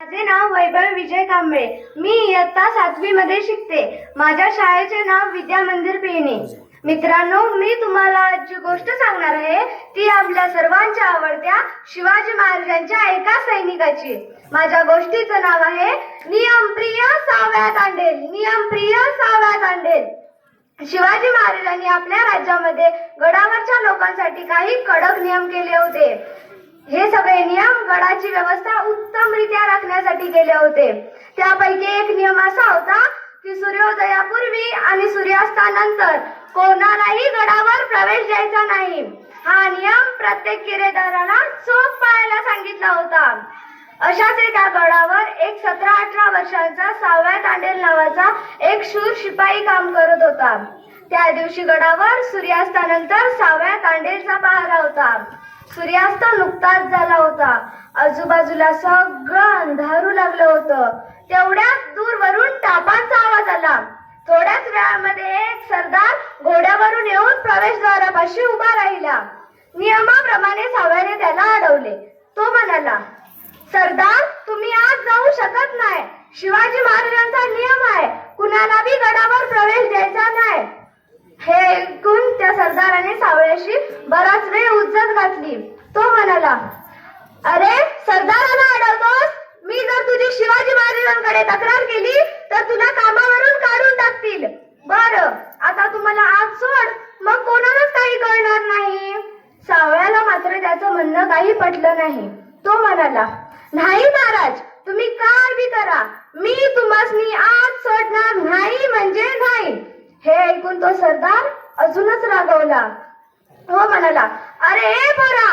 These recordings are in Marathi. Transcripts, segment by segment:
माझे नाव वैभव विजय कांबळे. मी इयत्ता 7वी मध्ये शिकते. माझ्या शाळेचे नाव विद्या मंदिर पेणे. मित्रांनो, मी तुम्हाला जी गोष्ट सांगणार आहे ती आपल्या सर्वांच्या आवडत्या शिवाजी महाराजांच्या एका सैनिकाची. माझ्या गोष्टीचं नाव आहे नियमप्रिय सावळ्या तांडेल. नियमप्रिय सावळ्या तांडेल. शिवाजी महाराजांनी आपल्या राज्यामध्ये गडावरच्या लोकांसाठी काही कडक नियम केले होते. हे सगळे नियम गडाची व्यवस्था उत्तमरित्या राखण्यासाठी केले होते. त्यापैकी एक नियम असा होता की सूर्योदयापूर्वी आणि सूर्यास्तानंतर कोणालाही गडावर प्रवेश द्यायचा नाही. हा नियम प्रत्येक किल्लेदाराला चोख पाळायला सांगितला होता. अशाच एका गडावर एक 17-18 वर्षांचा सावळ्या तांडेल नावाचा एक शूर शिपाई काम करत होता. त्या दिवशी गडावर सूर्यास्तानंतर सावळ्या तांडेलचा पहारा होता. सूर्यास्त नुकताच झाला होता. आजूबाजूला सगळं अंधारू लागलं होतं. तेवढ्यात दूरवरून टापांचा आवाज आला. थोड्याच वेळामध्ये एक सरदार घोड्यावरून येऊन प्रवेशद्वारापाशी उभा राहिला. नियमाप्रमाणे सावळ्याने त्याला अडवले. तो म्हणाला, सरदार, तुम्ही आज जाऊ शकत नाही. शिवाजी महाराजांचा नियम आहे, कुणालाही गडावर प्रवेश द्यायचा नाही. हे ऐकून त्या सरदाराने सावळ्याशी बराच वेळ उज्जत घातली. तो म्हणाला, अरे सरदाराला अडवतोस? मी जर तुझी शिवाजी महाराजांकडे तक्रार केली तर तुला कामावरून काढून टाकतील. बरं, आता तुम्हाला आज सोड, मग कोणालाच काही कळणार नाही. सावळ्याला मात्र त्याचं म्हणणं काही पटलं नाही. तो म्हणाला, नाही महाराज, तुम्ही काय बी करा, मी तुम्हासनी आज सोडणार नाही म्हणजे नाही. हे ऐकून तो सरदार अजूनच रागवला. हो म्हणाला, अरे पोरा,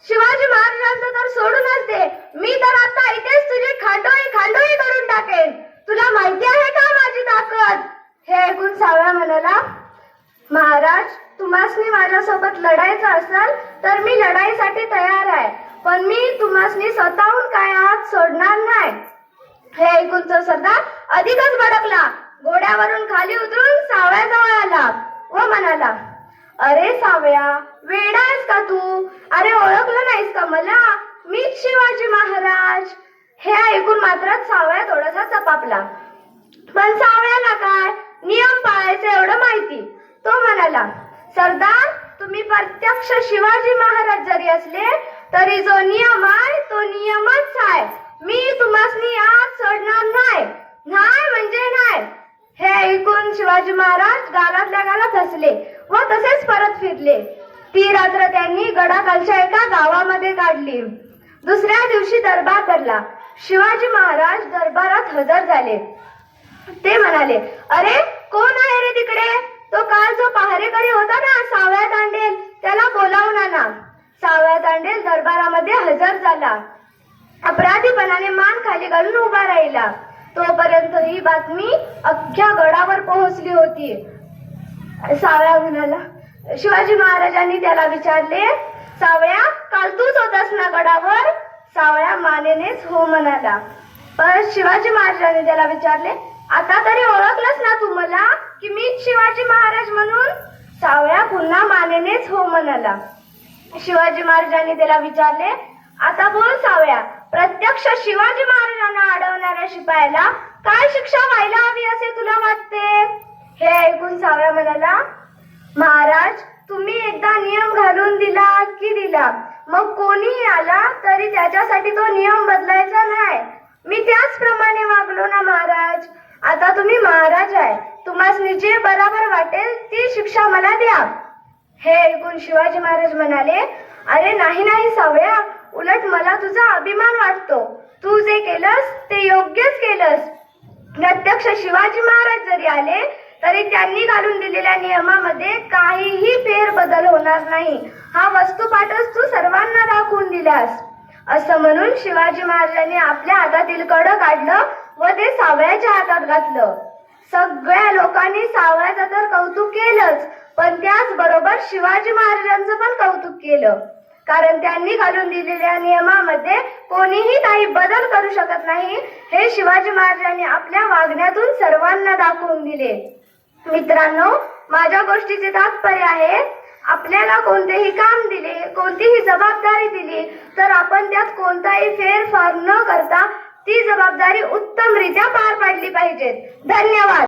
शिवाजी महाराजांचं तर सोडूनच दे. मी तर आता इथेच तुझी खांडोळी करून टाकेन. तुला माहिती आहे का माझी ताकद? हे ऐकून सावळा म्हणाला, महाराज, तुम्हासनी माझ्यासोबत लढायचं असेल तर मी लढाईसाठी तयार आहे, पण मी तुम्हासनी स्वतःहून काय आज सोडणार नाही. हे ऐकून तो सरदार अधिकच भडकला. घोड्यावरून खाली उतरून सावळ्याजवळ आला व म्हणाला, अरे सावळ्या, वेडा आहेस का तू? अरे ओळखलं नाहीस का मला? मीच शिवाजी महाराज. हे ऐकून मात्र सावळ्या थोडासा चपापला. पण सावळ्याला काय नियम पाळायचे एवढं माहिती. तो म्हणाला, सरदार, तुम्ही प्रत्यक्ष शिवाजी महाराज जरी असले तरी जो नियम आहे तो नियमच आहे. मी तुम्हासनी आज सोडणार नाही. नाही म्हणजे नाही. हे ऐकून शिवाजी महाराज गालातल्या गालात हसले व तसेच परत फिरले. ती रात्र त्यांनी गडाखालच्या एका गावामध्ये काढली. दुसऱ्या दिवशी दरबार भरला. शिवाजी महाराज दरबारात हजर झाले. ते म्हणाले, अरे कोण आहे रे तिकडे? तो काल जो पहारेकरी होता ना, सावळ्या तांडेल, त्याला बोलावून आणा. सावळ्या तांडेल दरबारामध्ये हजर झाला. अपराधीपणाने मान खाली घालून उभा राहिला. तोपर्यंत ही बातमी अख्ख्या गडावर पोहोचली होती. सावळ्या म्हणाला, शिवाजी महाराजांनी त्याला विचारले, सावळ्या, काल तूच होतास ना गडावर? सावळ्या मानेनेच हो म्हणाला. परत शिवाजी महाराजांनी त्याला विचारले, आता तरी ओळखलंस ना तू मला की मीच शिवाजी महाराज म्हणून? सावळ्या पुन्हा मानेनेच हो म्हणाला. शिवाजी महाराजांनी त्याला विचारले, आता बोल सावळ्या, प्रत्यक्ष शिवाजी महाराजांना अडवणाऱ्या शिपायाला काय शिक्षा व्हायला हवी असे तुला वाटते? हे ऐकून सावळ्या म्हणाला, महाराज, तुम्ही एकदा नियम घालून दिला की दिला, मग कोणीही आला तरी त्याच्यासाठी तो नियम बदलायचा नाही. मी त्याचप्रमाणे वागलो ना महाराज. आता तुम्ही महाराज आहे, तुम्हासनी जे बरोबर वाटेल ती शिक्षा मला द्या. हे ऐकून शिवाजी महाराज म्हणाले, अरे नाही नाही सावळ्या, उलट मला तुझा अभिमान वाटतो. तू जे केलंस ते योग्यच केलंस. प्रत्यक्ष शिवाजी महाराज जरी आले तरी त्यांनी घालून दिलेल्या नियमामध्ये काहीही फेरबदल होणार नाही. हा वस्तुपाठच तू सर्वांना दाखवून दिलास. असं म्हणून शिवाजी महाराजांनी आपल्या हातातील कड काढलं व ते सावळ्याच्या हातात घातलं. सगळ्या लोकांनी सावळ्याचं तर कौतुक केलंच, पण त्याचबरोबर शिवाजी महाराजांचं पण कौतुक केलं. कारण त्यांनी घालून दिलेल्या नियमामध्ये कोणीही काही बदल करू शकत नाही हे शिवाजी महाराजांनी आपल्या वागण्यातून सर्वांना दाखवून दिले. मित्रांनो, माझ्या गोष्टीचे तात्पर्य आहे, आपल्याला कोणतेही काम दिले, कोणतीही जबाबदारी दिली तर आपण त्यात कोणताही फेरफार न करता ती जबाबदारी उत्तमरित्या पार पाडली पाहिजेत. धन्यवाद.